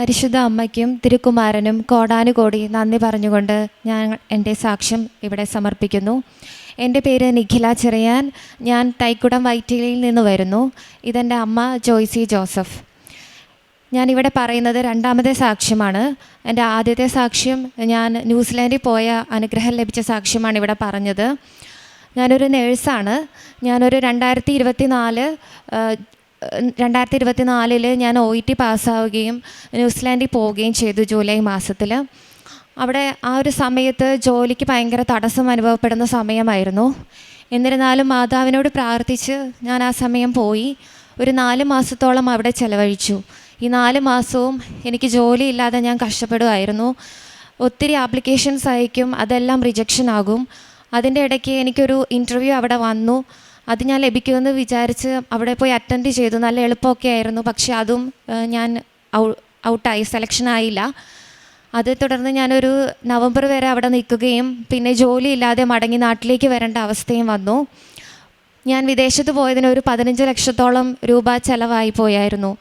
പരിശുദ്ധ അമ്മയ്ക്കും തിരുക്കുമാരനും കോടാനുകോടി നന്ദി പറഞ്ഞുകൊണ്ട് ഞാൻ എൻ്റെ സാക്ഷ്യം ഇവിടെ സമർപ്പിക്കുന്നു. എൻ്റെ പേര് നിഖില ചെറിയാൻ. ഞാൻ തൈക്കുടം വൈറ്റിലയിൽ നിന്ന് വരുന്നു. ഇതെൻ്റെ അമ്മ ജോയ്സി ജോസഫ്. ഞാനിവിടെ പറയുന്നത് രണ്ടാമത്തെ സാക്ഷ്യമാണ്. എൻ്റെ ആദ്യത്തെ സാക്ഷ്യം ഞാൻ ന്യൂസിലാൻഡിൽ പോയ അനുഗ്രഹം ലഭിച്ച സാക്ഷ്യമാണ് ഇവിടെ പറഞ്ഞത്. ഞാനൊരു നേഴ്സാണ്. ഞാനൊരു 2024 ഞാൻ OET പാസ്സാവുകയും ന്യൂസിലാൻഡിൽ പോവുകയും ചെയ്തു ജൂലൈ മാസത്തിൽ. അവിടെ ആ ഒരു സമയത്ത് ജോലിക്ക് ഭയങ്കര തടസ്സം അനുഭവപ്പെടുന്ന സമയമായിരുന്നു. എന്നിരുന്നാലും മാതാവിനോട് പ്രാർത്ഥിച്ച് ഞാൻ ആ സമയം പോയി. ഒരു 4 മാസത്തോളം അവിടെ ചിലവഴിച്ചു. ഈ 4 മാസവും എനിക്ക് ജോലിയില്ലാതെ ഞാൻ കഷ്ടപ്പെടുമായിരുന്നു. ഒത്തിരി ആപ്ലിക്കേഷൻസ് അയക്കും, അതെല്ലാം റിജക്ഷൻ ആകും. അതിൻ്റെ ഇടയ്ക്ക് എനിക്കൊരു ഇൻ്റർവ്യൂ അവിടെ വന്നു. അത് ഞാൻ ലഭിക്കുമെന്ന് വിചാരിച്ച് അവിടെ പോയി അറ്റൻഡ് ചെയ്തു. നല്ല എളുപ്പമൊക്കെ ആയിരുന്നു. പക്ഷേ അതും ഞാൻ ഔട്ടായി, സെലക്ഷൻ ആയില്ല. അത് തുടർന്ന് ഞാനൊരു നവംബർ വരെ അവിടെ നിൽക്കുകയും പിന്നെ ജോലിയില്ലാതെ മടങ്ങി നാട്ടിലേക്ക് വരേണ്ട അവസ്ഥയും വന്നു. ഞാൻ വിദേശത്ത് പോയതിന് ഒരു 15 ലക്ഷത്തോളം രൂപ ചിലവായി പോയായിരുന്നു.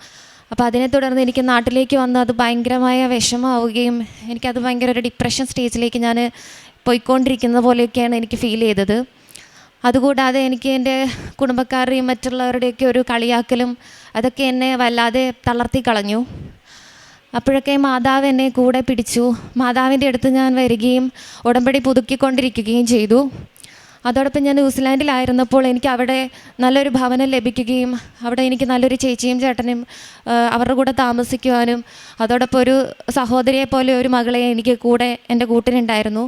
അപ്പോൾ അതിനെ തുടർന്ന് എനിക്ക് നാട്ടിലേക്ക് വന്ന് അത് ഭയങ്കരമായ വിഷമമാവുകയും എനിക്കത് ഭയങ്കര ഒരു ഡിപ്രഷൻ സ്റ്റേജിലേക്ക് ഞാൻ പോയിക്കൊണ്ടിരിക്കുന്ന പോലെയൊക്കെയാണ് എനിക്ക് ഫീൽ ചെയ്തത്. അതുകൂടാതെ എനിക്ക് എൻ്റെ കുടുംബക്കാരുടെയും മറ്റുള്ളവരുടെയൊക്കെ ഒരു കളിയാക്കലും അതൊക്കെ എന്നെ വല്ലാതെ തളർത്തി കളഞ്ഞു. അപ്പോഴൊക്കെ മാതാവ് എന്നെ കൂടെ പിടിച്ചു. മാതാവിൻ്റെ അടുത്ത് ഞാൻ വരികയും ഉടമ്പടി പുതുക്കിക്കൊണ്ടിരിക്കുകയും ചെയ്തു. അതോടൊപ്പം ഞാൻ ന്യൂസിലാൻഡിലായിരുന്നപ്പോൾ എനിക്ക് അവിടെ നല്ലൊരു ഭവനം ലഭിക്കുകയും അവിടെ എനിക്ക് നല്ലൊരു ചേച്ചിയും ചേട്ടനും അവരുടെ കൂടെ താമസിക്കുവാനും അതോടൊപ്പം ഒരു സഹോദരിയെ പോലെ ഒരു മകളെ എനിക്ക് കൂടെ എൻ്റെ കൂട്ടിനുണ്ടായിരുന്നു.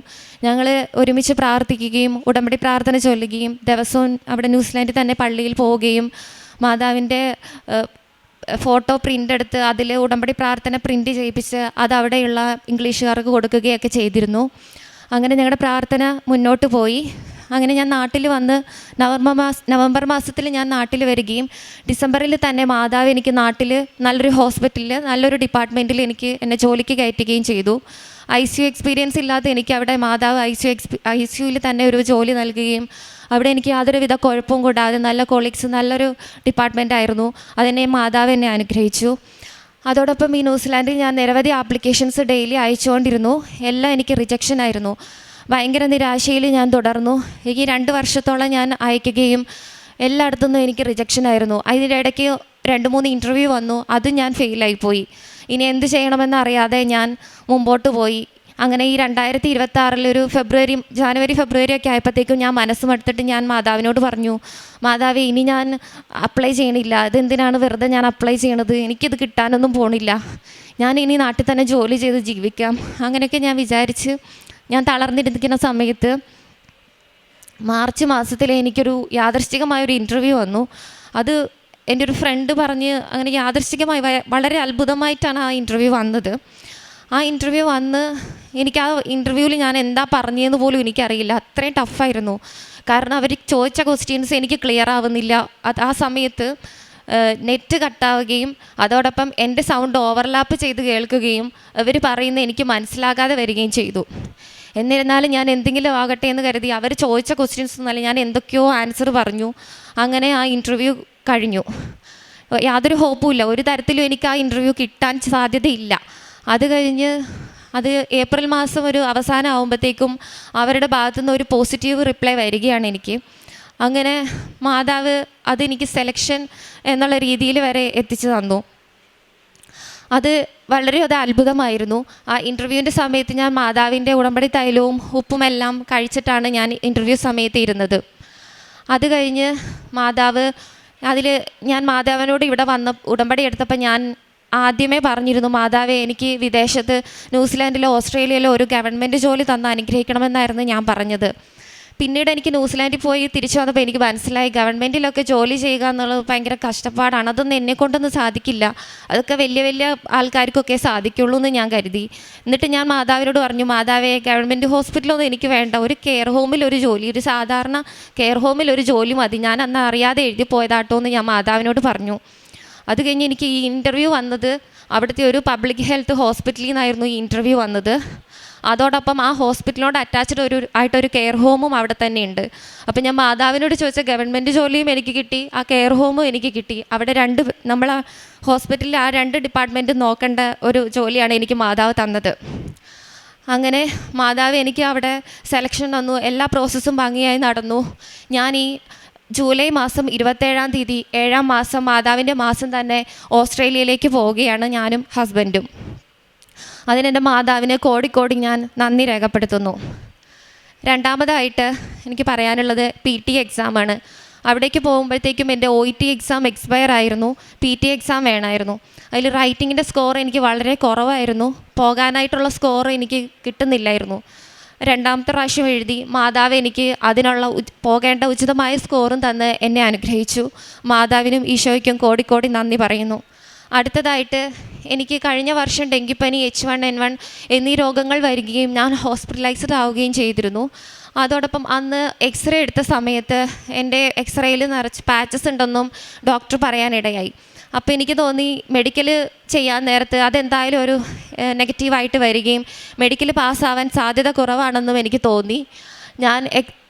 ഞങ്ങൾ ഒരുമിച്ച് പ്രാർത്ഥിക്കുകയും ഉടമ്പടി പ്രാർത്ഥന ചൊല്ലുകയും ദിവസവും അവിടെ ന്യൂസിലാൻഡിൽ തന്നെ പള്ളിയിൽ പോവുകയും മാതാവിൻ്റെ ഫോട്ടോ പ്രിൻ്റ് എടുത്ത് അതിൽ ഉടമ്പടി പ്രാർത്ഥന പ്രിൻ്റ് ചെയ്യിപ്പിച്ച് അത് അവിടെയുള്ള ഇംഗ്ലീഷുകാർക്ക് കൊടുക്കുകയൊക്കെ ചെയ്തിരുന്നു. അങ്ങനെ ഞങ്ങളുടെ പ്രാർത്ഥന മുന്നോട്ട് പോയി. അങ്ങനെ ഞാൻ നാട്ടിൽ വന്ന് നവംബർ മാസത്തിൽ ഞാൻ നാട്ടിൽ വരികയും ഡിസംബറിൽ തന്നെ മാതാവ് എനിക്ക് നാട്ടിൽ നല്ലൊരു ഹോസ്പിറ്റലിൽ നല്ലൊരു ഡിപ്പാർട്ട്മെൻറ്റിൽ എന്നെ ജോലിക്ക് കയറ്റുകയും ചെയ്തു. ICU എക്സ്പീരിയൻസ് ഇല്ലാതെ എനിക്ക് അവിടെ മാതാവ് ICUവിൽ തന്നെ ഒരു ജോലി നൽകുകയും അവിടെ എനിക്ക് യാതൊരുവിധ കുഴപ്പവും കൂടാതെ നല്ല കൊളീഗ്സ്, നല്ലൊരു ഡിപ്പാർട്ട്മെൻ്റ് ആയിരുന്നു. അതിനെ മാതാവ് എന്നെ അനുഗ്രഹിച്ചു. അതോടൊപ്പം ഈ ന്യൂസിലാൻഡിൽ ഞാൻ നിരവധി ആപ്ലിക്കേഷൻസ് ഡെയിലി അയച്ചുകൊണ്ടിരുന്നു. എല്ലാം എനിക്ക് റിജക്ഷൻ ആയിരുന്നു. ഭയങ്കര നിരാശയിൽ ഞാൻ തുടർന്നു. എനിക്ക് 2 വർഷത്തോളം ഞാൻ അയക്കുകയും എല്ലായിടത്തുനിന്നും എനിക്ക് റിജക്ഷൻ ആയിരുന്നു. അതിൻ്റെ ഇടയ്ക്ക് 2-3 ഇൻ്റർവ്യൂ വന്നു. അതും ഞാൻ ഫെയിലായിപ്പോയി. ഇനി എന്ത് ചെയ്യണമെന്ന് അറിയാതെ ഞാൻ മുമ്പോട്ട് പോയി. അങ്ങനെ ഈ 2026 ഒരു ജനുവരി ഫെബ്രുവരി ഒക്കെ ആയപ്പോഴത്തേക്കും ഞാൻ മനസ്സുമെടുത്തിട്ട് ഞാൻ മാതാവിനോട് പറഞ്ഞു, മാതാവേ, ഇനി ഞാൻ അപ്ലൈ ചെയ്യണില്ല. ഇതെന്തിനാണ് വെറുതെ ഞാൻ അപ്ലൈ ചെയ്യണത്? എനിക്കിത് കിട്ടാനൊന്നും പോണില്ല. ഞാൻ ഇനി നാട്ടിൽ തന്നെ ജോലി ചെയ്ത് ജീവിക്കാം. അങ്ങനെയൊക്കെ ഞാൻ വിചാരിച്ച് ഞാൻ തളർന്നിരിക്കുന്ന സമയത്ത് മാർച്ച് മാസത്തിൽ എനിക്കൊരു യാദൃശ്ചികമായൊരു ഇൻ്റർവ്യൂ വന്നു. അത് എൻ്റെ ഒരു ഫ്രണ്ട് പറഞ്ഞ് അങ്ങനെ യാദൃശ്ചികമായി വളരെ അത്ഭുതമായിട്ടാണ് ആ ഇൻ്റർവ്യൂ വന്നത്. ആ ഇൻ്റർവ്യൂ വന്ന് എനിക്ക് ആ ഇൻ്റർവ്യൂവിൽ ഞാൻ എന്താ പറഞ്ഞതെന്ന് പോലും എനിക്കറിയില്ല. അത്രയും ടഫായിരുന്നു. കാരണം അവർ ചോദിച്ച ക്വസ്റ്റ്യൻസ് എനിക്ക് ക്ലിയർ ആവുന്നില്ല. ആ സമയത്ത് നെറ്റ് കട്ടാവുകയും അതോടൊപ്പം എൻ്റെ സൗണ്ട് ഓവർലാപ്പ് ചെയ്ത് കേൾക്കുകയും അവർ പറയുന്നത് എനിക്ക് മനസ്സിലാകാതെ വരികയും ചെയ്തു. എന്നിരുന്നാലും ഞാൻ എന്തെങ്കിലും ആകട്ടെ എന്ന് കരുതി അവർ ചോദിച്ച ക്വസ്റ്റ്യൻസ് ഒന്നല്ല, ഞാൻ എന്തൊക്കെയോ ആൻസർ പറഞ്ഞു. അങ്ങനെ ആ ഇൻ്റർവ്യൂ കഴിഞ്ഞു. യാതൊരു ഹോപ്പുമില്ല, ഒരു തരത്തിലും എനിക്ക് ആ ഇൻ്റർവ്യൂ കിട്ടാൻ സാധ്യതയില്ല. അത് കഴിഞ്ഞ് ഏപ്രിൽ മാസം ഒരു അവസാനം ആകുമ്പോഴത്തേക്കും അവരുടെ ഭാഗത്തുനിന്ന് ഒരു പോസിറ്റീവ് റിപ്ലൈ വരികയാണ് എനിക്ക്. അങ്ങനെ മാതാവ് അതെനിക്ക് സെലക്ഷൻ എന്നുള്ള രീതിയിൽ വരെ എത്തിച്ചു തന്നു. അത് വളരെ അത്ഭുതമായിരുന്നു. ആ ഇൻ്റർവ്യൂവിൻ്റെ സമയത്ത് ഞാൻ മാതാവിൻ്റെ ഉടമ്പടി തൈലവും ഉപ്പുമെല്ലാം കഴിച്ചിട്ടാണ് ഞാൻ ഇൻ്റർവ്യൂ സമയത്ത് ഇരുന്നത്. അത് കഴിഞ്ഞ് ഞാൻ മാതാവിനോട് ഇവിടെ വന്ന ഉടമ്പടി എടുത്തപ്പോൾ ഞാൻ ആദ്യമേ പറഞ്ഞിരുന്നു, മാതാവേ, എനിക്ക് വിദേശത്ത് ന്യൂസിലാൻഡിലോ ഓസ്ട്രേലിയയിലോ ഒരു ഗവൺമെൻറ് ജോലി തന്ന് അനുഗ്രഹിക്കണമെന്നായിരുന്നു ഞാൻ പറഞ്ഞത്. പിന്നീട് എനിക്ക് ന്യൂസിലാൻഡിൽ പോയി തിരിച്ചു വന്നപ്പോൾ എനിക്ക് മനസ്സിലായി ഗവൺമെൻറ്റിലൊക്കെ ജോലി ചെയ്യുക എന്നുള്ളത് ഭയങ്കര കഷ്ടപ്പാടാണ്. അതൊന്നും എന്നെക്കൊണ്ടൊന്നും സാധിക്കില്ല. അതൊക്കെ വലിയ വലിയ ആൾക്കാർക്കൊക്കെ സാധിക്കുള്ളൂ എന്ന് ഞാൻ കരുതി. എന്നിട്ട് ഞാൻ മാതാവിനോട് പറഞ്ഞു, മാതാവേ, ഗവൺമെൻറ് ഹോസ്പിറ്റലൊന്നും എനിക്ക് വേണ്ട. ഒരു കെയർ ഹോമിൽ ഒരു ജോലി, ഒരു സാധാരണ കെയർ ഹോമിൽ ഒരു ജോലി മതി. ഞാൻ അന്ന് അറിയാതെ എഴുതി പോയതാട്ടോ എന്ന് ഞാൻ മാതാവിനോട് പറഞ്ഞു. അത് കഴിഞ്ഞ് എനിക്ക് ഈ ഇൻ്റർവ്യൂ വന്നത് അവിടുത്തെ ഒരു പബ്ലിക് ഹെൽത്ത് ഹോസ്പിറ്റലിൽ നിന്നായിരുന്നു ഈ ഇൻ്റർവ്യൂ വന്നത്. അതോടൊപ്പം ആ ഹോസ്പിറ്റലിനോട് അറ്റാച്ച്ഡ് ആയിട്ടൊരു കെയർ ഹോമും അവിടെ തന്നെ ഉണ്ട്. അപ്പോൾ ഞാൻ മാതാവിനോട് ചോദിച്ച ഗവൺമെൻറ് ജോലിയും എനിക്ക് കിട്ടി, ആ കെയർ ഹോമും എനിക്ക് കിട്ടി. അവിടെ നമ്മൾ ഹോസ്പിറ്റലിൽ ആ 2 ഡിപ്പാർട്ട്മെൻറ്റും നോക്കേണ്ട ഒരു ജോലിയാണ് എനിക്ക് മാതാവ് തന്നത്. അങ്ങനെ മാതാവ് എനിക്ക് അവിടെ സെലക്ഷൻ തന്നു. എല്ലാ പ്രോസസ്സും ഭംഗിയായി നടന്നു. ഞാൻ ഈ ജൂലൈ മാസം 27-ാം തീയതി 7-ാം മാസം മാതാവിൻ്റെ മാസം തന്നെ ഓസ്ട്രേലിയയിലേക്ക് പോവുകയാണ് ഞാനും ഹസ്ബൻഡും. അതിനെൻ്റെ മാതാവിന് കോടിക്കോടി ഞാൻ നന്ദി രേഖപ്പെടുത്തുന്നു. രണ്ടാമതായിട്ട് എനിക്ക് പറയാനുള്ളത് PT എക്സാമാണ്. അവിടേക്ക് പോകുമ്പോഴത്തേക്കും എൻ്റെ OET എക്സാം എക്സ്പയർ ആയിരുന്നു, PT എക്സാം വേണമായിരുന്നു. അതിൽ റൈറ്റിങ്ങിൻ്റെ സ്കോർ എനിക്ക് വളരെ കുറവായിരുന്നു, പോകാനായിട്ടുള്ള സ്കോർ എനിക്ക് കിട്ടുന്നില്ലായിരുന്നു. രണ്ടാമത്തെ പ്രാവശ്യം എഴുതി മാതാവ് എനിക്ക് അതിനുള്ള പോകേണ്ട ഉചിതമായ സ്കോറും തന്ന് എന്നെ അനുഗ്രഹിച്ചു. മാതാവിനും ഈശോയ്ക്കും കോടിക്കോടി നന്ദി പറയുന്നു. അടുത്തതായിട്ട് എനിക്ക് കഴിഞ്ഞ വർഷം ഡെങ്കിപ്പനി, H1N1 എന്നീ രോഗങ്ങൾ വരികയും ഞാൻ ഹോസ്പിറ്റലൈസ്ഡ് ആവുകയും ചെയ്തിരുന്നു. അതോടൊപ്പം അന്ന് എക്സ്റേ എടുത്ത സമയത്ത് എൻ്റെ എക്സ്റേയിൽ നിറച്ച് പാച്ചസ് ഉണ്ടെന്നും ഡോക്ടർ പറയാനിടയായി. അപ്പോൾ എനിക്ക് തോന്നി മെഡിക്കൽ ചെയ്യാൻ നേരത്ത് അതെന്തായാലും ഒരു നെഗറ്റീവായിട്ട് വരികയും മെഡിക്കൽ പാസ്സാവാൻ സാധ്യത കുറവാണെന്നും എനിക്ക് തോന്നി. ഞാൻ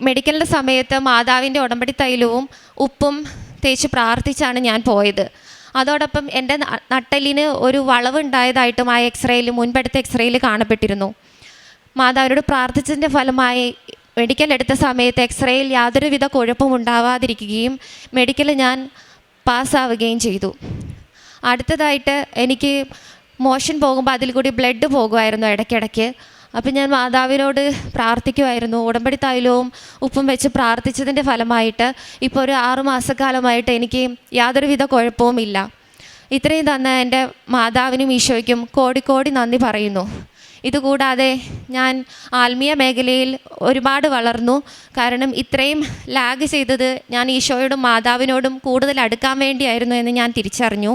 മെഡിക്കലിൻ്റെ സമയത്ത് മാതാവിൻ്റെ ഉടമ്പടി തൈലവും ഉപ്പും തേച്ച് പ്രാർത്ഥിച്ചാണ് ഞാൻ പോയത്. അതോടൊപ്പം എൻ്റെ നട്ടെല്ലിന് ഒരു വളവുണ്ടായതായിട്ടും ആ മുൻപെടുത്ത എക്സ്റേയിൽ കാണപ്പെട്ടിരുന്നു. മാതാവിനോട് പ്രാർത്ഥിച്ചതിൻ്റെ ഫലമായി മെഡിക്കൽ എടുത്ത സമയത്ത് എക്സ്റേയിൽ യാതൊരുവിധ കുഴപ്പവും ഉണ്ടാവാതിരിക്കുകയും മെഡിക്കൽ ഞാൻ പാസ്സാവുകയും ചെയ്തു. അടുത്തതായിട്ട് എനിക്ക് മോഷൻ പോകുമ്പോൾ അതിൽ കൂടി ബ്ലഡ് പോകുമായിരുന്നു ഇടയ്ക്കിടയ്ക്ക്. അപ്പം ഞാൻ മാതാവിനോട് പ്രാർത്ഥിക്കുമായിരുന്നു. ഉടമ്പടി തൈലവും ഉപ്പും വെച്ച് പ്രാർത്ഥിച്ചതിൻ്റെ ഫലമായിട്ട് ഇപ്പോൾ ഒരു 6 മാസക്കാലമായിട്ട് എനിക്ക് യാതൊരുവിധ കുഴപ്പവുമില്ല. ഇത്രയും തന്ന എൻ്റെ മാതാവിനും ഈശോയ്ക്കും കോടിക്കോടി നന്ദി പറയുന്നു. ഇതുകൂടാതെ ഞാൻ ആത്മീയ മേഖലയിൽ ഒരുപാട് വളർന്നു. കാരണം ഇത്രയും ലാഗ് ചെയ്തത് ഞാൻ ഈശോയോടും മാതാവിനോടും കൂടുതൽ അടുക്കാൻ വേണ്ടിയായിരുന്നു എന്ന് ഞാൻ തിരിച്ചറിഞ്ഞു.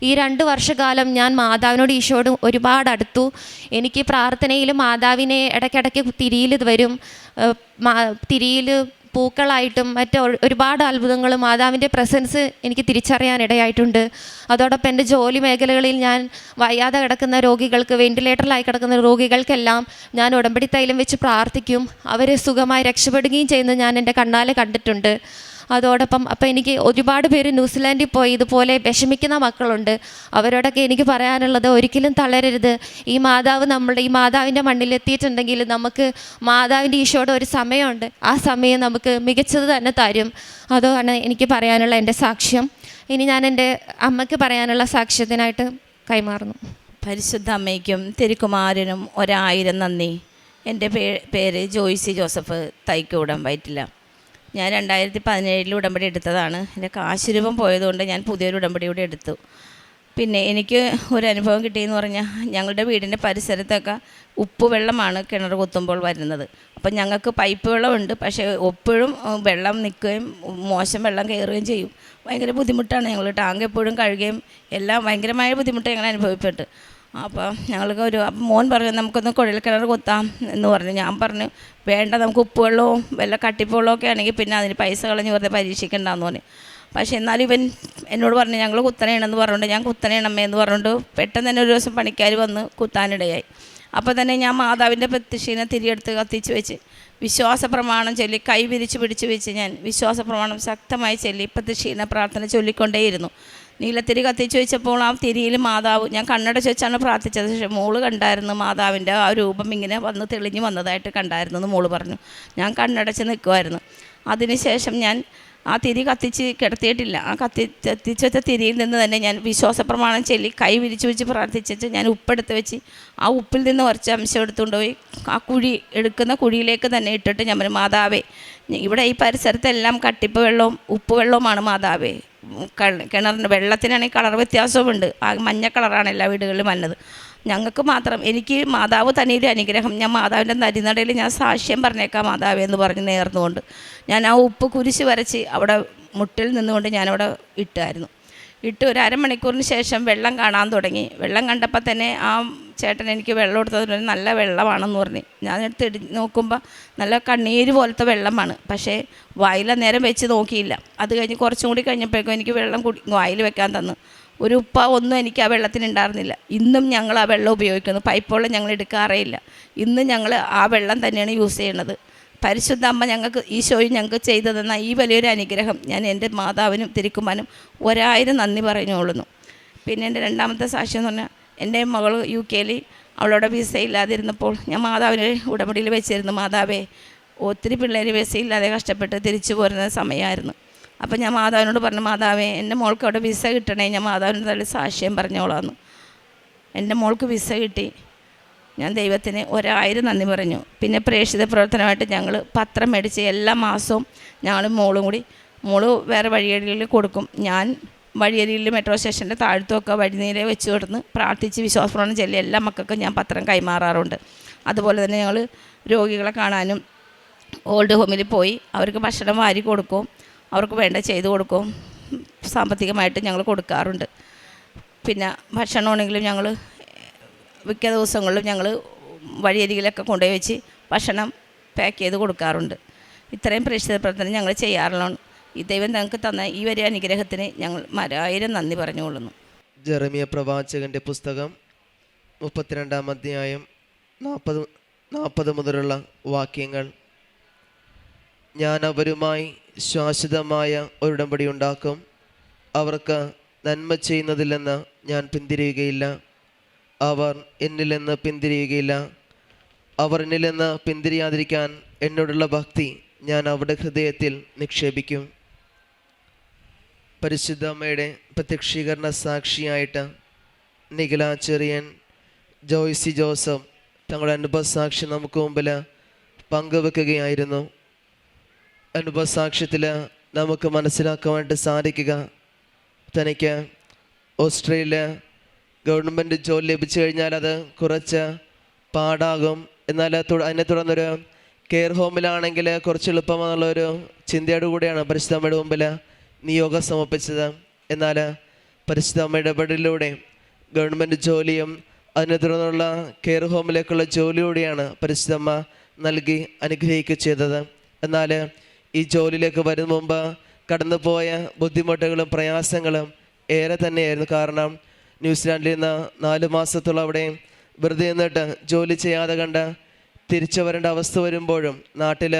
ഈ 2 വർഷക്കാലം ഞാൻ മാതാവിനോട് ഈശോയോടും ഒരുപാട് അടുത്തു. എനിക്ക് പ്രാർത്ഥനയിൽ മാതാവിനെ ഇടയ്ക്കിടയ്ക്ക് തിരിയിൽ വരും, തിരിയിൽ പൂക്കളായിട്ടും ഒരുപാട് അത്ഭുതങ്ങൾ മാതാവിൻ്റെ പ്രസൻസ് എനിക്ക് തിരിച്ചറിയാനിടയായിട്ടുണ്ട്. അതോടൊപ്പം എൻ്റെ ജോലി മേഖലകളിൽ ഞാൻ വയ്യാതെ കിടക്കുന്ന രോഗികൾക്ക്, വെന്റിലേറ്ററിലായി കിടക്കുന്ന രോഗികൾക്കെല്ലാം ഞാൻ ഉടമ്പടി തൈലം വെച്ച് പ്രാർത്ഥിക്കും. അവർ സുഖമായി രക്ഷപ്പെടുകയും ചെയ്യുന്നത് ഞാൻ എൻ്റെ കണ്ണാലെ കണ്ടിട്ടുണ്ട്. അതോടൊപ്പം അപ്പോൾ എനിക്ക് ഒരുപാട് പേര് ന്യൂസിലാൻഡിൽ പോയി ഇതുപോലെ വിഷമിക്കുന്ന മക്കളുണ്ട്. അവരോടൊക്കെ എനിക്ക് പറയാനുള്ളത്, ഒരിക്കലും തളരരുത്. ഈ മാതാവിൻ്റെ മണ്ണിൽ എത്തിയിട്ടുണ്ടെങ്കിൽ നമുക്ക് മാതാവിൻ്റെ ഈശോയുടെ ഒരു സമയമുണ്ട്. ആ സമയം നമുക്ക് മികച്ചത് തന്നെ തരും. അതാണ് എനിക്ക് പറയാനുള്ള എൻ്റെ സാക്ഷ്യം. ഇനി ഞാൻ എൻ്റെ അമ്മയ്ക്ക് പറയാനുള്ള സാക്ഷ്യത്തിനായിട്ട് കൈമാറുന്നു. പരിശുദ്ധ അമ്മയ്ക്കും തിരുക്കുമാരനും 1000 നന്ദി. എൻ്റെ പേര് ജോയ്സി ജോസഫ്, തൈക്കൂടം, വൈറ്റില. ഞാൻ 2017 ഉടമ്പടി എടുത്തതാണ്. എൻ്റെ കാശുരൂപം പോയതുകൊണ്ട് ഞാൻ പുതിയൊരു ഉടമ്പടി കൂടി എടുത്തു. പിന്നെ എനിക്ക് ഒരു അനുഭവം കിട്ടിയെന്ന് പറഞ്ഞാൽ, ഞങ്ങളുടെ വീടിൻ്റെ പരിസരത്തൊക്കെ ഉപ്പ് വെള്ളമാണ് കിണർ കുത്തുമ്പോൾ വരുന്നത്. അപ്പം ഞങ്ങൾക്ക് പൈപ്പ് വെള്ളമുണ്ട്, പക്ഷേ എപ്പോഴും വെള്ളം നിൽക്കുകയും മോശം വെള്ളം കയറുകയും ചെയ്യും. ഭയങ്കര ബുദ്ധിമുട്ടാണ്. ഞങ്ങൾ ടാങ്ക് എപ്പോഴും കഴുകുകയും എല്ലാം ഭയങ്കരമായ ബുദ്ധിമുട്ട് ഞങ്ങൾ അനുഭവപ്പെട്ടു. അപ്പോൾ ഞങ്ങൾക്ക് മോൻ പറഞ്ഞു, നമുക്കൊന്ന് കുഴൽക്കിണർ കുത്താം എന്ന് പറഞ്ഞു. ഞാൻ പറഞ്ഞു വേണ്ട, നമുക്ക് ഉപ്പുവെള്ളവും വല്ല കട്ടിപ്പുവെള്ളമൊക്കെ ആണെങ്കിൽ പിന്നെ അതിന് പൈസ കളഞ്ഞ് വെറുതെ പരീക്ഷിക്കണ്ടെന്ന് പറഞ്ഞു. പക്ഷേ എന്നാലും ഇവൻ എന്നോട് പറഞ്ഞു ഞങ്ങൾ കുത്തണേണമെന്ന് പറഞ്ഞുകൊണ്ട് ഞാൻ കുത്തണേണമ്മേ എന്ന് പറഞ്ഞുകൊണ്ട് പെട്ടെന്ന് തന്നെ ഒരു ദിവസം പണിക്കാർ വന്ന് കുത്താനിടയായി. അപ്പോൾ തന്നെ ഞാൻ മാതാവിൻ്റെ പ്രത്യക്ഷീനെ തിരിയെടുത്ത് കത്തിച്ച് വെച്ച് വിശ്വാസ പ്രമാണം ചൊല്ലി കൈ വിരിച്ച് പിടിച്ച് വെച്ച് ഞാൻ വിശ്വാസ പ്രമാണം ശക്തമായി ചൊല്ലി പ്രത്യക്ഷീന പ്രാർത്ഥന ചൊല്ലിക്കൊണ്ടേയിരുന്നു. നീലത്തിരി കത്തിച്ച് വെച്ചപ്പോൾ ആ തിരിയിൽ മാതാവ്, ഞാൻ കണ്ണടച്ച് വെച്ചാണ് പ്രാർത്ഥിച്ചത്, പക്ഷേ മോള് കണ്ടായിരുന്നു മാതാവിൻ്റെ ആ രൂപം ഇങ്ങനെ വന്ന് തെളിഞ്ഞ് വന്നതായിട്ട് കണ്ടായിരുന്നു എന്ന് മോള് പറഞ്ഞു. ഞാൻ കണ്ണടച്ച് നിൽക്കുമായിരുന്നു. അതിനുശേഷം ഞാൻ ആ തിരി കത്തിച്ച് കിടത്തിയിട്ടില്ല. ആ കത്തിച്ച് വെച്ച തിരിയിൽ നിന്ന് തന്നെ ഞാൻ വിശ്വാസപ്രമാണം ചൊല്ലി കൈ വിരിച്ച് വെച്ച് പ്രാർത്ഥിച്ചിട്ട് ഞാൻ ഉപ്പെടുത്ത് വെച്ച് ആ ഉപ്പിൽ നിന്ന് കുറച്ച് അംശം എടുത്തുകൊണ്ട് പോയി ആ എടുക്കുന്ന കുഴിയിലേക്ക് തന്നെ ഇട്ടിട്ട് ഞാൻ പറഞ്ഞു, മാതാവേ, ഇവിടെ ഈ പരിസരത്തെല്ലാം കട്ടിപ്പ് വെള്ളവും ഉപ്പ് വെള്ളവുമാണ് മാതാവേ. കിണറിൻ്റെ വെള്ളത്തിനാണെങ്കിൽ കളർ വ്യത്യാസവുമുണ്ട്. ആ മഞ്ഞ കളറാണ് എല്ലാ വീടുകളിലും വന്നത്. ഞങ്ങൾക്ക് മാത്രം, എനിക്ക് മാതാവ് തനിയുടെ അനുഗ്രഹം, ഞാൻ മാതാവിൻ്റെ നരിനടയിൽ ഞാൻ സാക്ഷ്യം പറഞ്ഞേക്കാം മാതാവേ എന്ന് പറഞ്ഞ് നേർന്നുകൊണ്ട് ഞാൻ ആ ഉപ്പ് കുരിശ് വരച്ച് അവിടെ മുട്ടിൽ നിന്നുകൊണ്ട് ഞാനവിടെ ഇട്ടായിരുന്നു. ഇട്ട് ഒരു അരമണിക്കൂറിന് ശേഷം വെള്ളം കാണാൻ തുടങ്ങി. വെള്ളം കണ്ടപ്പോൾ തന്നെ ആ ചേട്ടൻ എനിക്ക് വെള്ളം എടുത്തത് നല്ല വെള്ളമാണെന്ന് പറഞ്ഞ് ഞാനെടുത്ത് നോക്കുമ്പോൾ നല്ല കണ്ണീര് പോലത്തെ വെള്ളമാണ്. പക്ഷേ വായിൽ നേരം വെച്ച് നോക്കിയില്ല. അത് കഴിഞ്ഞ് കുറച്ചും കൂടി കഴിഞ്ഞപ്പോഴേക്കും എനിക്ക് വെള്ളം വായിൽ വെക്കാൻ തന്നു. ഒരു ഉപ്പ ഒന്നും എനിക്ക് ആ വെള്ളത്തിന് ഉണ്ടായിരുന്നില്ല. ഇന്നും ഞങ്ങൾ ആ വെള്ളം ഉപയോഗിക്കുന്നു. പൈപ്പ് വെള്ളം ഞങ്ങൾ എടുക്കാറേ ഇല്ല. ഇന്ന് ഞങ്ങൾ ആ വെള്ളം തന്നെയാണ് യൂസ് ചെയ്യണത്. പരിശുദ്ധ അമ്മ ഞങ്ങൾക്ക് ഈശോയും ഞങ്ങൾക്ക് ചെയ്തു തന്ന ഈ വലിയൊരു അനുഗ്രഹം ഞാൻ എൻ്റെ മാതാവിനും തിരുക്കുമാനും 1000 നന്ദി പറഞ്ഞുകൊള്ളുന്നു. പിന്നെ എൻ്റെ രണ്ടാമത്തെ സാക്ഷ്യം എന്ന് പറഞ്ഞാൽ, എൻ്റെ മകൾ UK അവളോട് വിസ ഇല്ലാതിരുന്നപ്പോൾ ഞാൻ മാതാവിനെ ഉടമ്പടിയിൽ വെച്ചിരുന്നു. മാതാവേ, ഒത്തിരി പിള്ളേർ വിസ ഇല്ലാതെ കഷ്ടപ്പെട്ട് തിരിച്ചു പോരുന്ന സമയമായിരുന്നു. അപ്പോൾ ഞാൻ മാതാവിനോട് പറഞ്ഞു, മാതാവേ എൻ്റെ മോൾക്ക് അവിടെ വിസ കിട്ടണേ, ഞാൻ മാതാവിൻ്റെ തള്ളി സാക്ഷ്യം പറഞ്ഞോളാന്ന്. എൻ്റെ മോൾക്ക് വിസ കിട്ടി. ഞാൻ ദൈവത്തിന് 1000 നന്ദി പറഞ്ഞു. പിന്നെ പ്രേക്ഷിത പ്രവർത്തനമായിട്ട് ഞങ്ങൾ പത്രം മേടിച്ച് എല്ലാ മാസവും ഞങ്ങൾ മോളും കൂടി, മോള് വേറെ വഴിയരികളിൽ കൊടുക്കും, ഞാൻ വഴിയരിയിൽ മെട്രോ സ്റ്റേഷൻ്റെ താഴത്തൊക്കെ വഴിനീരെ വെച്ച് കൊടുന്ന് പ്രാർത്ഥിച്ച് വിശ്വാസപ്രമാണം ചൊല്ലി എല്ലാ മക്കൾക്കും ഞാൻ പത്രം കൈമാറാറുണ്ട്. അതുപോലെ തന്നെ ഞങ്ങൾ രോഗികളെ കാണാനും ഓൾഡ് ഹോമിൽ പോയി അവർക്ക് ഭക്ഷണം വാരി കൊടുക്കും, അവർക്ക് വേണ്ട ചെയ്തു കൊടുക്കും, സാമ്പത്തികമായിട്ട് ഞങ്ങൾ കൊടുക്കാറുണ്ട്. പിന്നെ ഭക്ഷണമാണെങ്കിലും ഞങ്ങൾ മിക്ക ദിവസങ്ങളിലും ഞങ്ങൾ വഴിയരികിലൊക്കെ കൊണ്ടുപോയി വെച്ച് ഭക്ഷണം പാക്ക് ചെയ്ത് കൊടുക്കാറുണ്ട്. ഇത്രയും പ്രേക്ഷിത പ്രവർത്തനം ഞങ്ങൾ ചെയ്യാറുള്ളതാണ്. ഈ ദൈവം ഞങ്ങൾക്ക് തന്ന ഈ ഒരു അനുഗ്രഹത്തിന് ഞങ്ങൾ 1000 നന്ദി പറഞ്ഞുകൊള്ളുന്നു. ജെറമിയ പ്രവാചകൻ്റെ പുസ്തകം 32-ാം അധ്യായം 40 മുതലുള്ള വാക്യങ്ങൾ. ഞാൻ അവരുമായി ശാശ്വതമായ ഒരു ഉടമ്പടി ഉണ്ടാക്കും. അവർക്ക് നന്മ ചെയ്യുന്നതിൽ നിന്ന് ഞാൻ പിന്തിരിയുകയില്ല. അവർ എന്നിൽ നിന്ന് പിന്തിരിയുകയില്ല. അവർ എന്നിൽ നിന്ന് പിന്തിരിയാതിരിക്കാൻ എന്നോടുള്ള ഭക്തി ഞാൻ അവരുടെ ഹൃദയത്തിൽ നിക്ഷേപിക്കും. പരിശുദ്ധ അമ്മയുടെ പ്രത്യക്ഷീകരണ സാക്ഷിയായിട്ട് നിഖില ചെറിയൻ, ജോയ്സി ജോസഫ് തങ്ങളുടെ അനുഭവസാക്ഷി നമുക്ക് മുമ്പിൽ പങ്കുവെക്കുകയായിരുന്നു. അനുഭവസാക്ഷ്യത്തിൽ നമുക്ക് മനസ്സിലാക്കുവാനായിട്ട് സാധിക്കുക, തനിക്ക് ഓസ്ട്രേലിയ ഗവൺമെൻറ് ജോലി ലഭിച്ചു കഴിഞ്ഞാൽ അത് കുറച്ച് പാടാകും. എന്നാൽ അതിനെ തുടർന്നൊരു കെയർ ഹോമിലാണെങ്കിൽ കുറച്ച് എളുപ്പമെന്നുള്ളൊരു ചിന്തയോടു കൂടിയാണ് പരിശുദ്ധ അമ്മയുടെ മുമ്പിൽ നിയോഗം സമർപ്പിച്ചത്. എന്നാൽ പരിശുദ്ധ അമ്മയുടെ ഇടപെടലിലൂടെ ഗവൺമെൻറ് ജോലിയും അതിനെ തുടർന്നുള്ള കെയർ ഹോമിലേക്കുള്ള ജോലിയോടെയാണ് പരിശുദ്ധ അമ്മ നൽകി അനുഗ്രഹിക്കുക ചെയ്തത്. എന്നാൽ ഈ ജോലിയിലേക്ക് വരുന്ന മുമ്പ് കടന്നുപോയ ബുദ്ധിമുട്ടുകളും പ്രയാസങ്ങളും ഏറെ തന്നെയായിരുന്നു. കാരണം ന്യൂസിലാൻഡിൽ നിന്ന് 4 മാസത്തോളം അവിടെ വെറുതെ നിന്നിട്ട് ജോലി ചെയ്യാതെ കണ്ട് തിരിച്ചു വരേണ്ട അവസ്ഥ വരുമ്പോഴും നാട്ടിൽ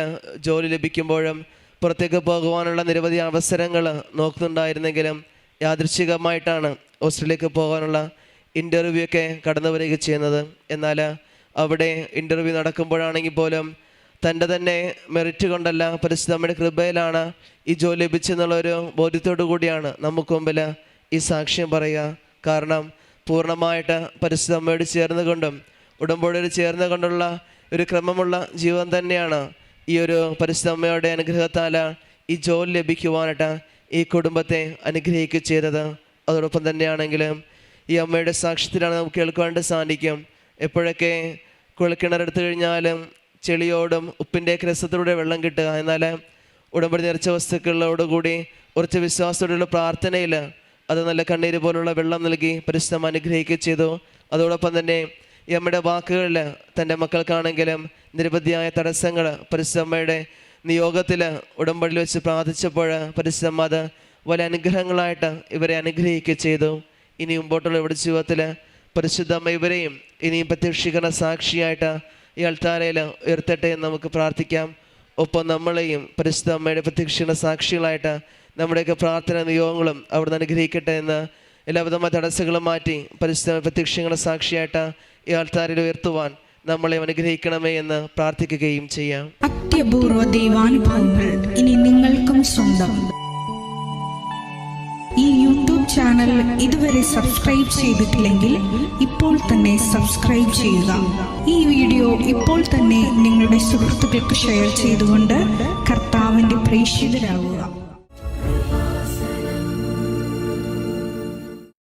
ജോലി ലഭിക്കുമ്പോഴും പുറത്തേക്ക് പോകുവാനുള്ള നിരവധി അവസരങ്ങൾ നോക്കുന്നുണ്ടായിരുന്നെങ്കിലും യാദൃശ്ചികമായിട്ടാണ് ഓസ്ട്രേലിയക്ക് പോകാനുള്ള ഇൻ്റർവ്യൂ ഒക്കെ കടന്നു വരിക ചെയ്യുന്നത്. എന്നാൽ അവിടെ ഇൻ്റർവ്യൂ നടക്കുമ്പോഴാണെങ്കിൽ പോലും തൻ്റെ തന്നെ മെറിറ്റ് കൊണ്ടല്ല, പരിശുദ്ധ അമ്മയുടെ കൃപയിലാണ് ഈ ജോലി ലഭിച്ചെന്നുള്ളൊരു ബോധ്യത്തോടു കൂടിയാണ് നമുക്ക് മുമ്പിൽ ഈ സാക്ഷ്യം പറയുക. കാരണം പൂർണ്ണമായിട്ട് പരിശുദ്ധ അമ്മയോട് ചേർന്നുകൊണ്ടും ഉടമ്പടിയോട് ചേർന്നുകൊണ്ടുള്ള ഒരു ക്രമമുള്ള ജീവിതം തന്നെയാണ് ഈ ഒരു പരിശുദ്ധ അമ്മയുടെ അനുഗ്രഹത്താൽ ഈ ജോലി ലഭിക്കുവാനായിട്ട് ഈ കുടുംബത്തെ അനുഗ്രഹിക്കുക ചെയ്തത്. അതോടൊപ്പം തന്നെയാണെങ്കിലും ഈ അമ്മയുടെ സാക്ഷ്യത്തിലാണ് നമുക്ക് കേൾക്കുവാനായിട്ട് സാധിക്കും. എപ്പോഴൊക്കെ കുഴൽക്കിണറെടുത്തു കഴിഞ്ഞാലും ചെളിയോടും ഉപ്പിൻ്റെ രസത്തിലൂടെ വെള്ളം കിട്ടുക, എന്നാൽ ഉടമ്പടി നിറച്ച വസ്തുക്കളോടുകൂടി കുറച്ച് വിശ്വാസത്തോടെയുള്ള പ്രാർത്ഥനയിൽ അത് നല്ല കണ്ണീര് പോലുള്ള വെള്ളം നൽകി പരിശുദ്ധം അനുഗ്രഹിക്കുക ചെയ്തു. അതോടൊപ്പം തന്നെ ഈ അമ്മയുടെ വാക്കുകളിൽ തൻ്റെ മക്കൾക്കാണെങ്കിലും നിരവധിയായ തടസ്സങ്ങൾ പരിശുദ്ധമ്മയുടെ നിയോഗത്തിൽ ഉടമ്പടിയിൽ വെച്ച് പ്രാർത്ഥിച്ചപ്പോൾ പരിശുദ്ധമ്മ അത് വലിയ അനുഗ്രഹങ്ങളായിട്ട് ഇവരെ അനുഗ്രഹിക്കുക ചെയ്തു. ഇനി മുമ്പോട്ടുള്ള ഇവിടെ ജീവിതത്തിൽ പരിശുദ്ധമ്മ ഇവരെയും ഇനിയും പ്രത്യക്ഷീകരണ സാക്ഷിയായിട്ട് ഈ അൾത്താരയിൽ ഉയർത്തട്ടെ എന്ന് നമുക്ക് പ്രാർത്ഥിക്കാം. ഒപ്പം നമ്മളെയും പരിശുദ്ധ അമ്മയുടെ പ്രത്യക്ഷീകരണ സാക്ഷികളായിട്ട് നമ്മുടെയൊക്കെ പ്രാർത്ഥന നിയോഗങ്ങളും അവിടുന്ന് അനുഗ്രഹിക്കട്ടെ എന്ന് എല്ലാവിധമായ തടസ്സങ്ങളും മാറ്റി പരിശുദ്ധ പ്രത്യക്ഷീകരണ സാക്ഷിയായിട്ട് ഈ ആൾത്താരിൽ ഉയർത്തുവാൻ നമ്മളെ അനുഗ്രഹിക്കണമേ എന്ന് പ്രാർത്ഥിക്കുകയും ചെയ്യാം. അത്യപൂർവ ദൈവാനുഭവങ്ങൾ ഇനി നിങ്ങൾക്കും സ്വന്തം. ഈ യൂട്യൂബ് ചാനൽ ഇതുവരെ സബ്സ്ക്രൈബ് ചെയ്തിട്ടില്ലെങ്കിൽ ഇപ്പോൾ തന്നെ സബ്സ്ക്രൈബ് ചെയ്യുക. ഈ വീഡിയോ ഇപ്പോൾ തന്നെ നിങ്ങളുടെ സുഹൃത്തുക്കൾക്ക് ഷെയർ ചെയ്തുകൊണ്ട് കർത്താവിൻ്റെ പ്രേക്ഷിതരാകുക.